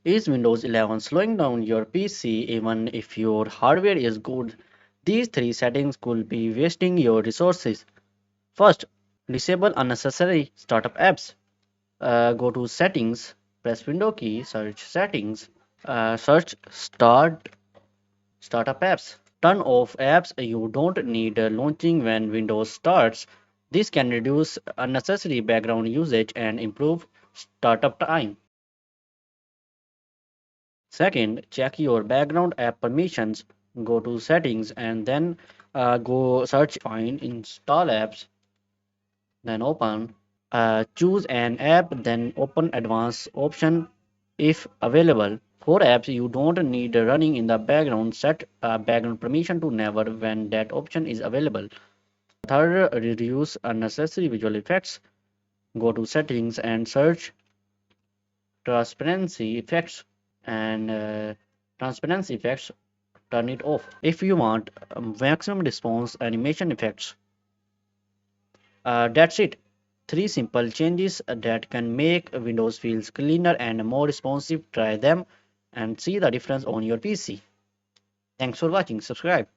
Is Windows 11 slowing down your PC even if your hardware is good? These three settings could be wasting your resources. First, disable unnecessary startup apps. Go to settings, press window key, search settings, search startup apps. Turn off apps you don't need launching when Windows starts. This can reduce unnecessary background usage and improve startup time. Second, check your background app permissions. Go to settings and then go search, find, install apps, then open. Choose an app, then open advanced option if available. For apps you don't need running in the background, set background permission to never when that option is available. Third, reduce unnecessary visual effects. Go to settings and search transparency effects and transparency effects, turn it off. If you want maximum response animation effects, that's it. Three simple changes that can make Windows feels cleaner and more responsive. Try them and see the difference on your PC. Thanks for watching. Subscribe.